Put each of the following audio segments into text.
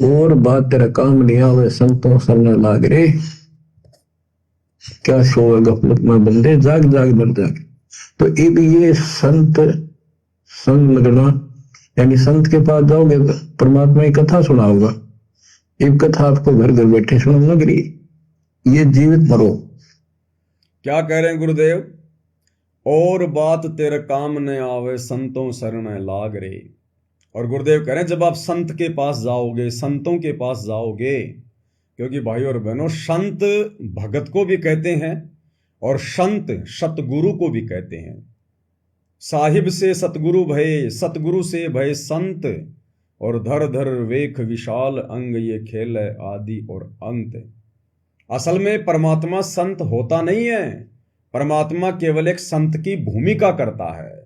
और बात तेरा काम नहीं आवे संतों सरने लाग रे। क्या सोए गफलत में बंदे, जाग जाग भर जाग। तो ये संत संग लगना, यानी संत के पास जाओगे परमात्मा की कथा सुनाओगा। एक कथा आपको घर घर बैठे सुन लग रही, ये जीवित मरो। क्या कह रहे हैं गुरुदेव? और बात तेरे काम न आवे संतों शरण लाग रे। और गुरुदेव कह रहे हैं जब आप संत के पास जाओगे, संतों के पास जाओगे, क्योंकि भाई और बहनों, संत भगत को भी कहते हैं और संत सतगुरु को भी कहते हैं। साहिब से सतगुरु भय, सतगुरु से भय संत, और धर धर वेख विशाल अंग, ये खेल है आदि और अंत। असल में परमात्मा संत होता नहीं है, परमात्मा केवल एक संत की भूमिका करता है।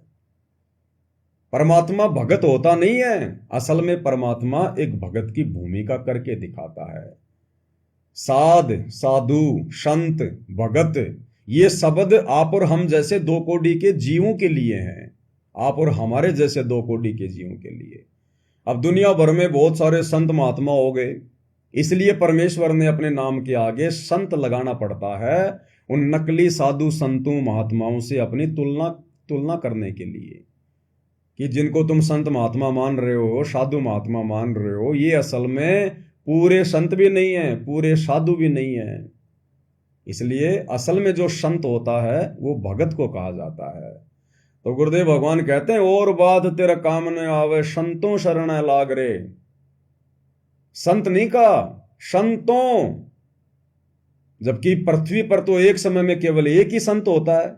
परमात्मा भगत होता नहीं है, असल में परमात्मा एक भगत की भूमिका करके दिखाता है। साध, साधु, संत, भगत, ये शब्द आप और हम जैसे दो कोटि के जीवों के लिए हैं, आप और हमारे जैसे दो कोटि के जीवों के लिए। अब दुनिया भर में बहुत सारे संत महात्मा हो गए, इसलिए परमेश्वर ने अपने नाम के आगे संत लगाना पड़ता है, उन नकली साधु संतों महात्माओं से अपनी तुलना करने के लिए, कि जिनको तुम संत महात्मा मान रहे हो, साधु महात्मा मान रहे हो, ये असल में पूरे संत भी नहीं है, पूरे साधु भी नहीं है। इसलिए असल में जो संत होता है वो भगत को कहा जाता है। तो गुरुदेव भगवान कहते हैं और बात तेरा काम न आवे संतों शरण लाग रे। संत नहीं कहा, संतों, जबकि पृथ्वी पर तो एक समय में केवल एक ही संत होता है।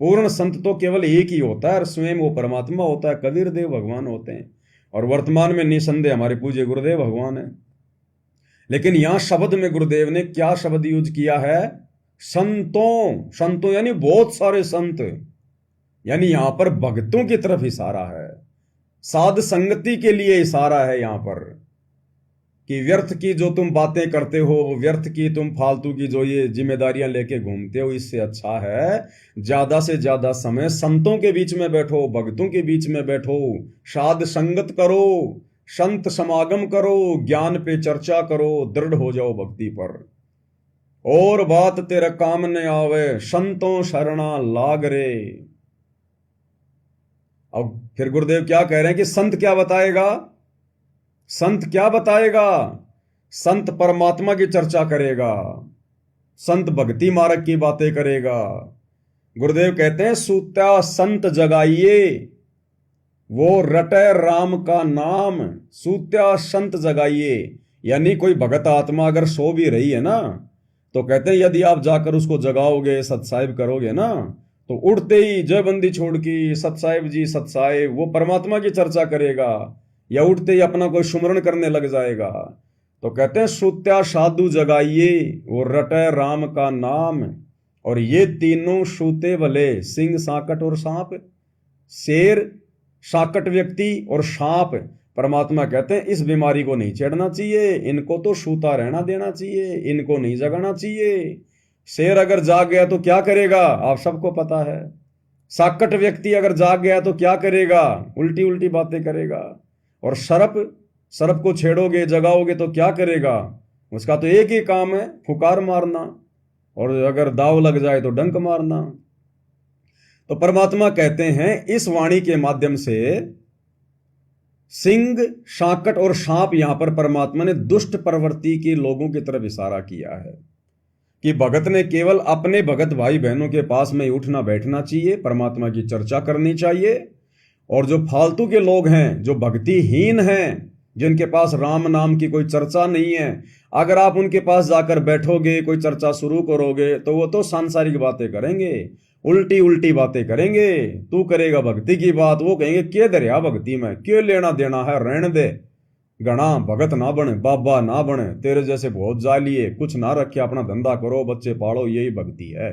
पूर्ण संत तो केवल एक ही होता है और स्वयं वो परमात्मा होता है, कबीर देव भगवान होते हैं, और वर्तमान में निसंदेह हमारे पूज्य गुरुदेव भगवान है। लेकिन यहां शब्द में गुरुदेव ने क्या शब्द यूज किया है? संतों। संतों यानी बहुत सारे संत, यानी यहां पर भक्तों की तरफ इशारा है, साध संगति के लिए इशारा है यहां पर, कि व्यर्थ की जो तुम बातें करते हो, व्यर्थ की तुम फालतू की जो ये जिम्मेदारियां लेके घूमते हो, इससे अच्छा है ज्यादा से ज्यादा समय संतों के बीच में बैठो, भक्तों के बीच में बैठो, साध संगत करो, संत समागम करो, ज्ञान पे चर्चा करो, दृढ़ हो जाओ भक्ति पर। और बात तेरा काम न आवे संतों शरणा लाग रे। अब फिर गुरुदेव क्या कह रहे हैं कि संत क्या बताएगा? संत क्या बताएगा? संत परमात्मा की चर्चा करेगा, संत भक्ति मार्ग की बातें करेगा। गुरुदेव कहते हैं सूत्या संत जगाइए, वो रटे राम का नाम। सूत्या संत जगाइए, यानी कोई भगत आत्मा अगर सो भी रही है ना, तो कहते हैं यदि आप जाकर उसको जगाओगे, सत्साहिब करोगे ना, तो उठते ही जय बंदी छोड़ की सत्साहिब जी सत्साहिब, वो परमात्मा की चर्चा करेगा, या उठते ही अपना कोई सुमरण करने लग जाएगा। तो कहते हैं सूत्या साधु जगाइए, वो रटे राम का नाम, और ये तीनों सूते भले, सिंह साकट और सांप। शेर, साकट व्यक्ति और सांप, परमात्मा कहते हैं इस बीमारी को नहीं छेड़ना चाहिए, इनको तो सूता रहना देना चाहिए, इनको नहीं जगाना चाहिए। शेर अगर जाग गया तो क्या करेगा, आप सबको पता है। साकट व्यक्ति अगर जाग गया तो क्या करेगा, उल्टी उल्टी बातें करेगा। और सर्प, सर्प को छेड़ोगे, जगाओगे तो क्या करेगा, उसका तो एक ही काम है, फुकार मारना, और अगर दाव लग जाए तो डंक मारना। तो परमात्मा कहते हैं इस वाणी के माध्यम से सिंह, शाकट और सांप, यहां पर परमात्मा ने दुष्ट प्रवृत्ति के लोगों की तरफ इशारा किया है, कि भगत ने केवल अपने भगत भाई बहनों के पास में उठना बैठना चाहिए, परमात्मा की चर्चा करनी चाहिए। और जो फालतू के लोग हैं, जो भक्तिहीन हैं, जिनके पास राम नाम की कोई चर्चा नहीं है, अगर आप उनके पास जाकर बैठोगे, कोई चर्चा शुरू करोगे, तो वो तो सांसारिक बातें करेंगे, उल्टी उल्टी बातें करेंगे। तू करेगा भक्ति की बात, वो कहेंगे के दरिया भक्ति में क्यों लेना देना है, रहने दे, गणा भगत ना बने, बाबा ना बने, तेरे जैसे बहुत जालिए, कुछ ना रखे, अपना धंधा करो, बच्चे पालो, यही भक्ति है।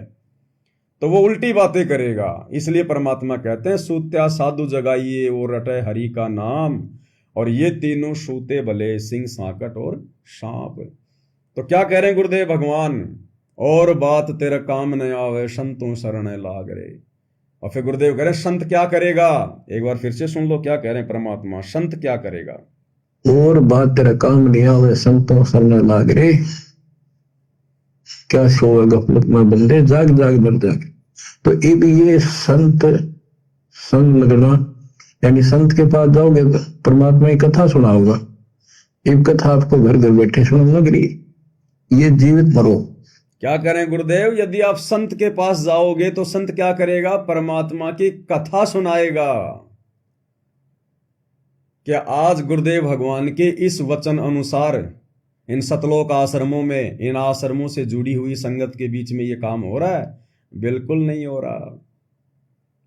तो वो उल्टी बातें करेगा। इसलिए परमात्मा कहते हैं सूत्या साधु जगाइए, वो रटे हरि का नाम, और ये तीनों सूते भले, सिंह साकट और सांप। तो क्या कह रहे हैं गुरुदेव भगवान? और बात तेरा काम न आवे संतों शरण लाग रे। और फिर गुरुदेव कह रहे हैं संत क्या करेगा? एक बार फिर से सुन लो क्या कह रहे हैं परमात्मा, संत क्या करेगा? और बात तेरा काम नहीं आवे संतों सरने लाग रे। क्या सोए गफलत में बंदे, जाग जाग दर जाग। तो ये संत संग लगना, यानी संत के पास जाओगे तो परमात्मा की कथा सुना होगा। एक कथा आपको घर घर बैठे सुना लग रही, ये जीवित मरो। क्या करें गुरुदेव? यदि आप संत के पास जाओगे तो संत क्या करेगा? परमात्मा की कथा सुनाएगा। क्या आज गुरुदेव भगवान के इस वचन अनुसार इन सतलोक आश्रमों में, इन आश्रमों से जुड़ी हुई संगत के बीच में ये काम हो रहा है? बिल्कुल नहीं हो रहा।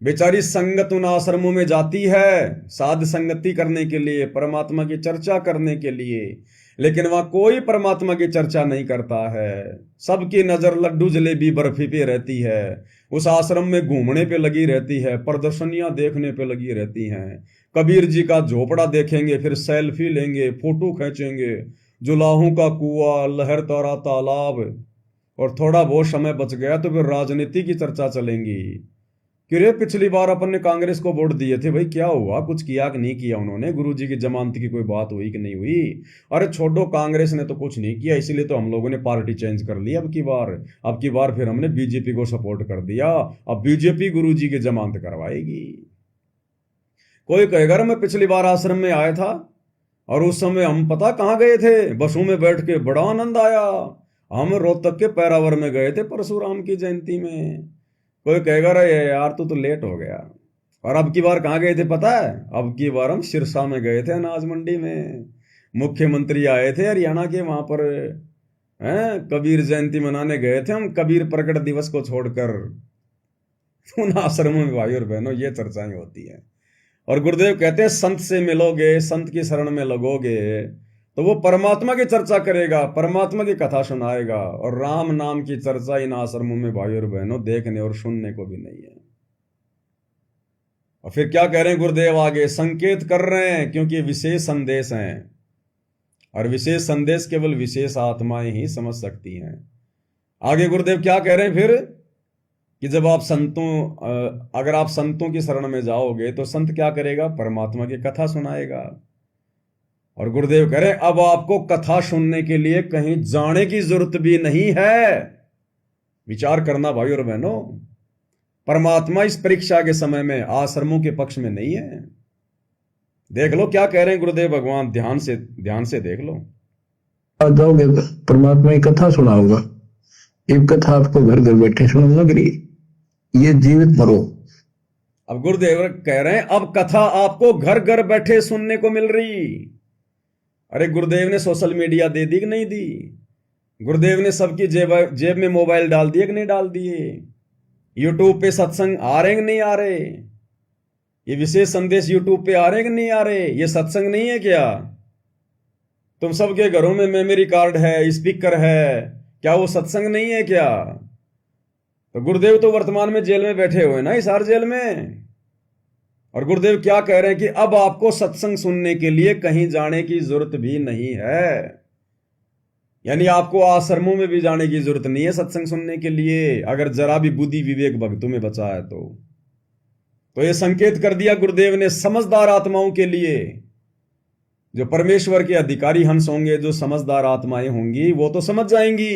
बेचारी संगत उन आश्रमों में जाती है साध संगति करने के लिए, परमात्मा की चर्चा करने के लिए, लेकिन वहां कोई परमात्मा की चर्चा नहीं करता है। सबकी नजर लड्डू जलेबी बर्फी पे रहती है, उस आश्रम में घूमने पे लगी रहती है, प्रदर्शनियां देखने पे लगी रहती हैं। कबीर जी का झोपड़ा देखेंगे, फिर सेल्फी लेंगे, फोटो खींचेंगे, जुलाहों का कुआं, लहर तारा तालाब, और थोड़ा बहुत समय बच गया तो फिर राजनीति की चर्चा चलेंगी कि रे पिछली बार अपन ने कांग्रेस को वोट दिए थे, भाई क्या हुआ, कुछ किया कि नहीं किया उन्होंने, गुरुजी की जमानत की कोई बात हुई कि नहीं हुई? अरे छोड़ो, कांग्रेस ने तो कुछ नहीं किया, इसीलिए तो हम लोगों ने पार्टी चेंज कर ली। अब की बार फिर हमने बीजेपी को सपोर्ट कर दिया, अब बीजेपी गुरुजी की जमानत करवाएगी। कोई कहेगा मैं पिछली बार आश्रम में आया था और उस समय हम पता कहाँ गए थे, बसों में बैठ के बड़ा आनंद आया, हम रोहतक के पैरावर में गए थे परशुराम की जयंती में। कोई कहेगा रे यार तू तो लेट हो गया। और अब की बार कहाँ गए थे पता है? अब की बार हम सिरसा में गए थे, अनाज मंडी में। मुख्यमंत्री आए थे हरियाणा के, वहां पर कबीर जयंती मनाने गए थे हम, कबीर प्रकट दिवस को छोड़कर। उन आश्रमों में भाई और बहनों ये चर्चाएं होती हैं। और गुरुदेव कहते हैं संत से मिलोगे, संत की शरण में लगोगे तो वो परमात्मा की चर्चा करेगा, परमात्मा की कथा सुनाएगा। और राम नाम की चर्चा इन आश्रमों में भाई और बहनों देखने और सुनने को भी नहीं है। और फिर क्या कह रहे हैं गुरुदेव आगे? संकेत कर रहे हैं क्योंकि विशेष संदेश हैं, और विशेष संदेश केवल विशेष आत्माएं ही समझ सकती हैं। आगे गुरुदेव क्या कह रहे हैं फिर कि जब आप अगर आप संतों की शरण में जाओगे तो संत क्या करेगा? परमात्मा की कथा सुनाएगा। और गुरुदेव कह रहे हैं अब आपको कथा सुनने के लिए कहीं जाने की जरूरत भी नहीं है। विचार करना भाई और बहनों, परमात्मा इस परीक्षा के समय में आश्रमों के पक्ष में नहीं है। देख लो क्या कह रहे हैं गुरुदेव भगवान, ध्यान से देख लो। जाओगे तो परमात्मा की कथा सुना होगा। एक कथा आपको घर घर बैठे सुना लग रही, ये जीवित मरो। अब गुरुदेव कह रहे हैं अब कथा आपको घर घर बैठे सुनने को मिल रही। अरे गुरुदेव ने सोशल मीडिया दे दी कि नहीं दी? गुरुदेव ने सबकी जेब में मोबाइल डाल दिए कि नहीं डाल दिए? यूट्यूब पे सत्संग आ रहे कि नहीं आ रहे? ये विशेष संदेश यूट्यूब पे आ रहे कि नहीं आ रहे? ये सत्संग नहीं है क्या? तुम सबके घरों में मेमोरी कार्ड है, स्पीकर है, क्या वो सत्संग नहीं है क्या? तो गुरुदेव तो वर्तमान में जेल में बैठे हुए ना, हिसार जेल में। और गुरुदेव क्या कह रहे हैं कि अब आपको सत्संग सुनने के लिए कहीं जाने की जरूरत भी नहीं है। यानी आपको आश्रमों में भी जाने की जरूरत नहीं है सत्संग सुनने के लिए, अगर जरा भी बुद्धि विवेक भक्तों में बचा है तो ये संकेत कर दिया गुरुदेव ने समझदार आत्माओं के लिए। जो परमेश्वर के अधिकारी हंस होंगे, जो समझदार आत्माएं होंगी, वो तो समझ जाएंगी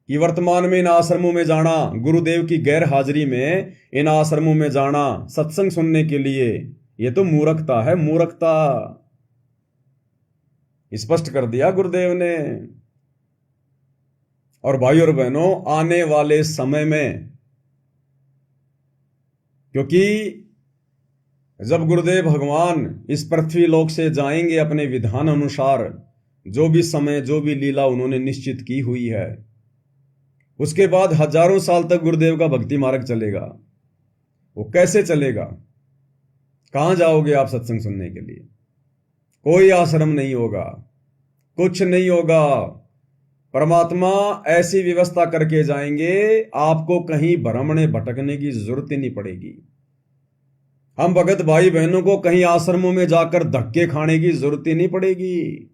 कि वर्तमान में इन आश्रमों में जाना, गुरुदेव की गैर हाजिरी में इन आश्रमों में जाना सत्संग सुनने के लिए, ये तो मूर्खता है, मूर्खता। स्पष्ट कर दिया गुरुदेव ने। और भाई और बहनों, आने वाले समय में, क्योंकि जब गुरुदेव भगवान इस पृथ्वी लोक से जाएंगे अपने विधान अनुसार, जो भी समय, जो भी लीला उन्होंने निश्चित की हुई है, उसके बाद हजारों साल तक गुरुदेव का भक्ति मार्ग चलेगा। वो कैसे चलेगा? कहां जाओगे आप सत्संग सुनने के लिए? कोई आश्रम नहीं होगा, कुछ नहीं होगा। परमात्मा ऐसी व्यवस्था करके जाएंगे, आपको कहीं भ्रमणे भटकने की जरूरत ही नहीं पड़ेगी। हम भगत भाई बहनों को कहीं आश्रमों में जाकर धक्के खाने की जरूरत ही नहीं पड़ेगी।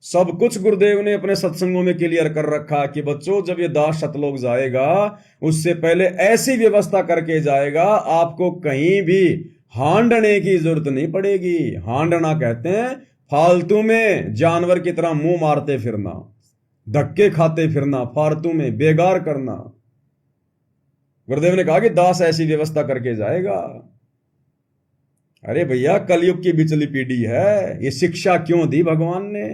सब कुछ गुरुदेव ने अपने सत्संगों में क्लियर कर रखा कि बच्चों, जब ये दास सतलोक जाएगा उससे पहले ऐसी व्यवस्था करके जाएगा, आपको कहीं भी हांडने की जरूरत नहीं पड़ेगी। हांडना कहते हैं फालतू में जानवर की तरह मुंह मारते फिरना, धक्के खाते फिरना, फालतू में बेगार करना। गुरुदेव ने कहा कि दास ऐसी व्यवस्था करके जाएगा। अरे भैया, कलयुग की बिचली पीढ़ी है, ये शिक्षा क्यों दी भगवान ने,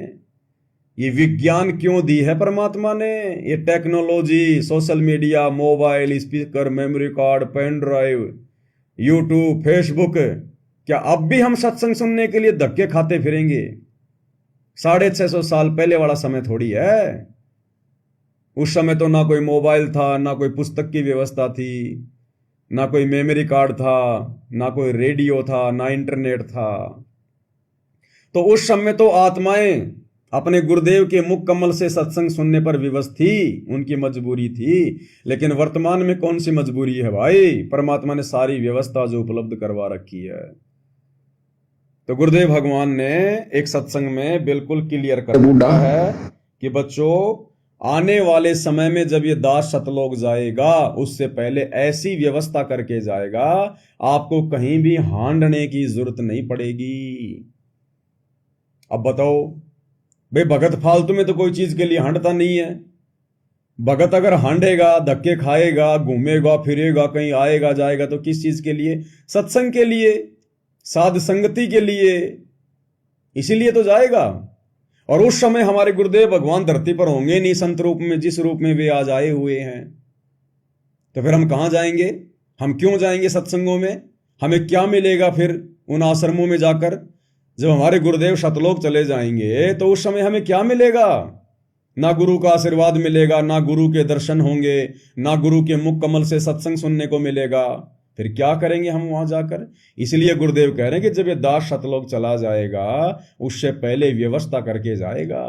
ये विज्ञान क्यों दी है परमात्मा ने, ये technology, social media, mobile, speaker, memory card, pen drive, YouTube, Facebook, क्या अब भी हम सत्संग सुनने के लिए धक्के खाते फिरेंगे? 650 साल पहले वाला समय थोड़ी है। उस समय तो ना कोई मोबाइल था, ना कोई पुस्तक की व्यवस्था थी, ना कोई मेमोरी कार्ड था, ना कोई रेडियो था, ना इंटरनेट था। तो उस समय तो आत्माएं अपने गुरुदेव के मुख कमल से सत्संग सुनने पर विवश थी, उनकी मजबूरी थी। लेकिन वर्तमान में कौन सी मजबूरी है भाई? परमात्मा ने सारी व्यवस्था जो उपलब्ध करवा रखी है। तो गुरुदेव भगवान ने एक सत्संग में बिल्कुल क्लियर कर दिया है कि बच्चों, आने वाले समय में जब ये दास सतलोक जाएगा, उससे पहले ऐसी व्यवस्था करके जाएगा, आपको कहीं भी हांडने की जरूरत नहीं पड़ेगी। अब बताओ भाई, भगत फालतू में तो कोई चीज के लिए हांडता नहीं है। भगत अगर हांडेगा, धक्के खाएगा, घूमेगा फिरेगा, कहीं आएगा जाएगा, तो किस चीज के लिए? सत्संग के लिए, साध संगति के लिए, इसीलिए तो जाएगा। और उस समय हमारे गुरुदेव भगवान धरती पर होंगे नहीं संत रूप में, जिस रूप में वे आज आए हुए हैं। तो फिर हम कहां जाएंगे? हम क्यों जाएंगे सत्संगों में? हमें क्या मिलेगा फिर उन आश्रमों में जाकर? जब हमारे गुरुदेव सतलोक चले जाएंगे तो उस समय हमें क्या मिलेगा? ना गुरु का आशीर्वाद मिलेगा, ना गुरु के दर्शन होंगे, ना गुरु के मुख कमल से सत्संग सुनने को मिलेगा। फिर क्या करेंगे हम वहां जाकर? इसलिए गुरुदेव कह रहे हैं कि जब ये दास सतलोक चला जाएगा, उससे पहले व्यवस्था करके जाएगा।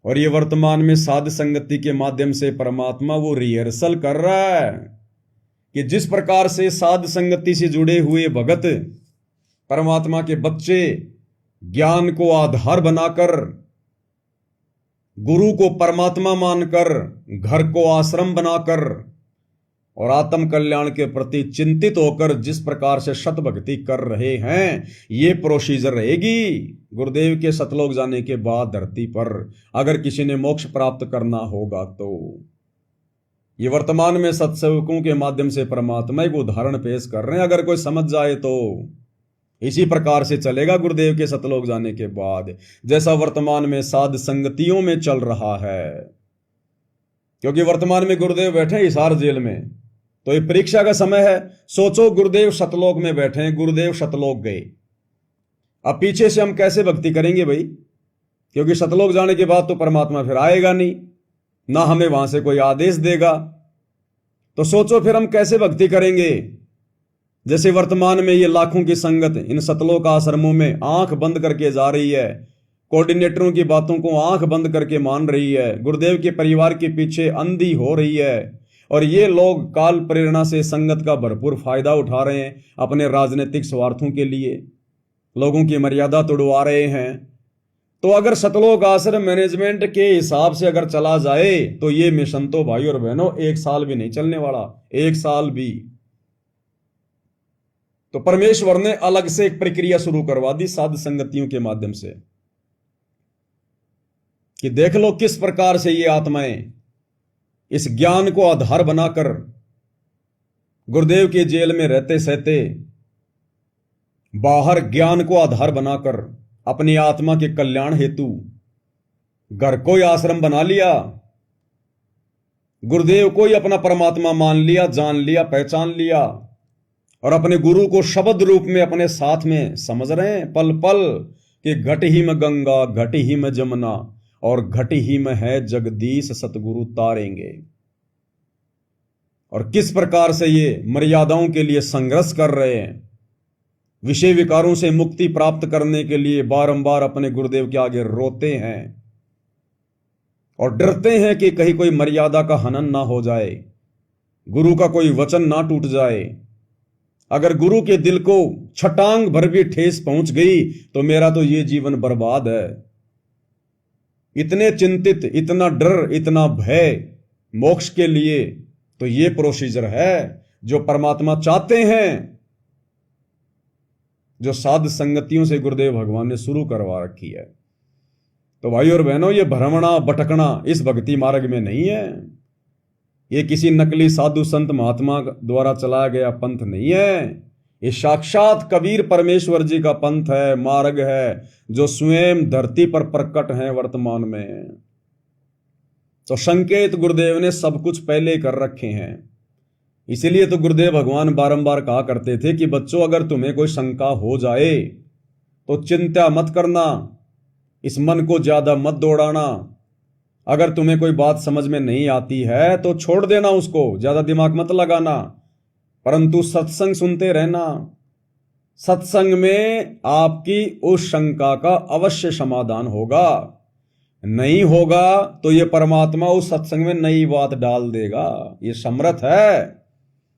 और ये वर्तमान में साध संगति के माध्यम से परमात्मा वो रिहर्सल कर रहा है कि जिस प्रकार से साध संगति से जुड़े हुए भगत, परमात्मा के बच्चे, ज्ञान को आधार बनाकर, गुरु को परमात्मा मानकर, घर को आश्रम बनाकर और आत्म कल्याण के प्रति चिंतित होकर जिस प्रकार से सत भक्ति कर रहे हैं, ये प्रोसीजर रहेगी गुरुदेव के सतलोक जाने के बाद धरती पर, अगर किसी ने मोक्ष प्राप्त करना होगा तो। ये वर्तमान में सत्सेवकों के माध्यम से परमात्मा एक उदाहरण पेश कर रहे हैं। अगर कोई समझ जाए तो इसी प्रकार से चलेगा गुरुदेव के सतलोक जाने के बाद, जैसा वर्तमान में साध संगतियों में चल रहा है। क्योंकि वर्तमान में गुरुदेव बैठे हिसार जेल में, तो ये परीक्षा का समय है। सोचो गुरुदेव सतलोक में बैठे हैं, गुरुदेव सतलोक गए, अब पीछे से हम कैसे भक्ति करेंगे भाई? क्योंकि सतलोक जाने के बाद तो परमात्मा फिर आएगा नहीं, ना हमें वहां से कोई आदेश देगा। तो सोचो फिर हम कैसे भक्ति करेंगे? जैसे वर्तमान में ये लाखों की संगत इन सतलोक आश्रमों में आंख बंद करके जा रही है, कोऑर्डिनेटरों की बातों को आंख बंद करके मान रही है, गुरुदेव के परिवार के पीछे अंधी हो रही है, और ये लोग काल प्रेरणा से संगत का भरपूर फायदा उठा रहे हैं अपने राजनीतिक स्वार्थों के लिए, लोगों की मर्यादा तोड़वा रहे हैं। तो अगर सतलोक आश्रम मैनेजमेंट के हिसाब से अगर चला जाए तो ये मिशन तो भाई और बहनों 1 साल भी नहीं चलने वाला, 1 साल भी। तो परमेश्वर ने अलग से एक प्रक्रिया शुरू करवा दी साध संगतियों के माध्यम से कि देख लो किस प्रकार से ये आत्माएं इस ज्ञान को आधार बनाकर गुरुदेव के जेल में रहते सहते बाहर ज्ञान को आधार बनाकर अपनी आत्मा के कल्याण हेतु घर को ही आश्रम बना लिया, गुरुदेव को ही अपना परमात्मा मान लिया, जान लिया, पहचान लिया, और अपने गुरु को शब्द रूप में अपने साथ में समझ रहे हैं पल पल कि घट ही में गंगा, घट ही में जमुना और घट ही में है जगदीश सतगुरु तारेंगे। और किस प्रकार से ये मर्यादाओं के लिए संघर्ष कर रहे हैं, विषय विकारों से मुक्ति प्राप्त करने के लिए बारंबार अपने गुरुदेव के आगे रोते हैं और डरते हैं कि कहीं कोई मर्यादा का हनन ना हो जाए, गुरु का कोई वचन ना टूट जाए। अगर गुरु के दिल को छटांग भर भी ठेस पहुंच गई तो मेरा तो ये जीवन बर्बाद है। इतने चिंतित, इतना डर, इतना भय मोक्ष के लिए, तो ये प्रोसीजर है जो परमात्मा चाहते हैं। जो साध संगतियों से गुरुदेव भगवान ने शुरू करवा रखी है। तो भाई और बहनों, ये भ्रमणा भटकना इस भक्ति मार्ग में नहीं है। ये किसी नकली साधु संत महात्मा द्वारा चलाया गया पंथ नहीं है। ये साक्षात कबीर परमेश्वर जी का पंथ है, मार्ग है, जो स्वयं धरती पर प्रकट है वर्तमान में। तो संकेत गुरुदेव ने सब कुछ पहले कर रखे हैं। इसीलिए तो गुरुदेव भगवान बारंबार कहा करते थे कि बच्चों, अगर तुम्हें कोई शंका हो जाए तो चिंता मत करना, इस मन को ज्यादा मत दौड़ाना। अगर तुम्हें कोई बात समझ में नहीं आती है तो छोड़ देना उसको, ज्यादा दिमाग मत लगाना, परंतु सत्संग सुनते रहना। सत्संग में आपकी उस शंका का अवश्य समाधान होगा। नहीं होगा तो ये परमात्मा उस सत्संग में नई बात डाल देगा। ये समर्थ है।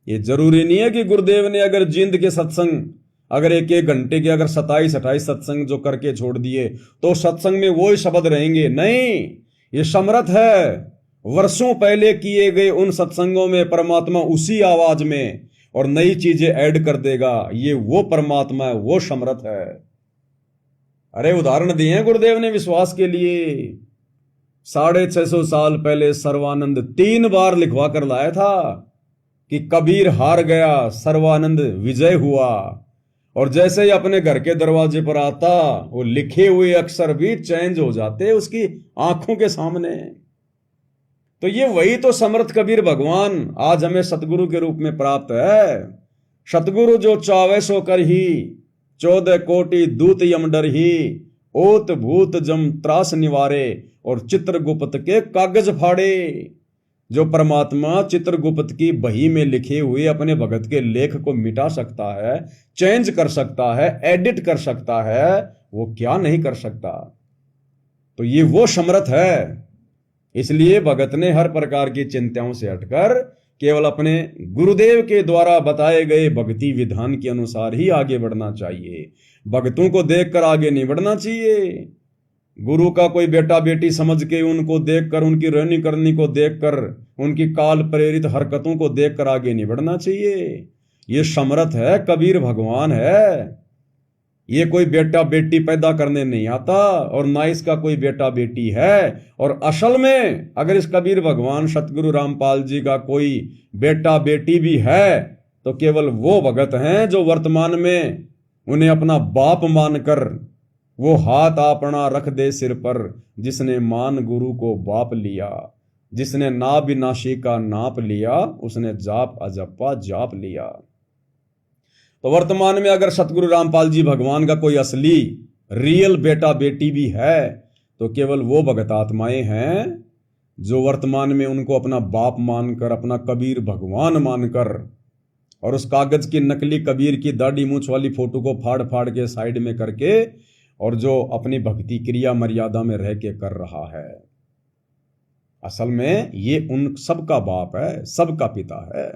ये जरूरी नहीं है कि गुरुदेव ने अगर जिंद के सत्संग, अगर एक एक घंटे के अगर 27-28 सत्संग जो करके छोड़ दिए तो सत्संग में वो ही शब्द रहेंगे। नहीं, ये समर्थ है। वर्षों पहले किए गए उन सत्संगों में परमात्मा उसी आवाज में और नई चीजें ऐड कर देगा। ये वो परमात्मा है, वो समर्थ है। अरे उदाहरण दिए हैं गुरुदेव ने विश्वास के लिए। 650 साल पहले सर्वानंद 3 बार लिखवा कर लाया था कि कबीर हार गया, सर्वानंद विजय हुआ। और जैसे ही अपने घर के दरवाजे पर आता, वो लिखे हुए अक्षर भी चेंज हो जाते उसकी आंखों के सामने। तो ये वही तो समर्थ कबीर भगवान आज हमें सतगुरु के रूप में प्राप्त है। सतगुरु जो चावे सो कर ही, 14 कोटि दूत यम डर ही, ओत भूत जम त्रास निवारे, और चित्रगुप्त के कागज फाड़े। जो परमात्मा चित्रगुप्त की बही में लिखे हुए अपने भगत के लेख को मिटा सकता है, चेंज कर सकता है, एडिट कर सकता है, वो क्या नहीं कर सकता। तो ये वो समर्थ है। इसलिए भगत ने हर प्रकार की चिंताओं से हटकर केवल अपने गुरुदेव के द्वारा बताए गए भक्ति विधान के अनुसार ही आगे बढ़ना चाहिए। भक्तों को देखकर आगे नहीं बढ़ना चाहिए। गुरु का कोई बेटा बेटी समझ के उनको देखकर, उनकी रहनी करनी को देखकर, उनकी काल प्रेरित हरकतों को देखकर आगे नहीं बढ़ना चाहिए। ये समर्थ है, कबीर भगवान है। ये कोई बेटा बेटी पैदा करने नहीं आता और ना इसका कोई बेटा बेटी है। और असल में अगर इस कबीर भगवान सतगुरु रामपाल जी का कोई बेटा बेटी भी है तो केवल वो भगत हैं जो वर्तमान में उन्हें अपना बाप मानकर वो हाथ अपना रख दे सिर पर, जिसने मान गुरु को बाप लिया, जिसने ना विनाशी का नाप लिया, उसने जाप अजप्पा जाप लिया। तो वर्तमान में अगर सतगुरु रामपाल जी भगवान का कोई असली रियल बेटा बेटी भी है तो केवल वो भगत आत्माएं हैं जो वर्तमान में उनको अपना बाप मानकर, अपना कबीर भगवान मानकर, और उस कागज की नकली कबीर की दाढ़ी मूंछ वाली फोटो को फाड़ फाड़ के साइड में करके, और जो अपनी भक्ति क्रिया मर्यादा में रह के कर रहा है। असल में ये उन सबका बाप है, सबका पिता है।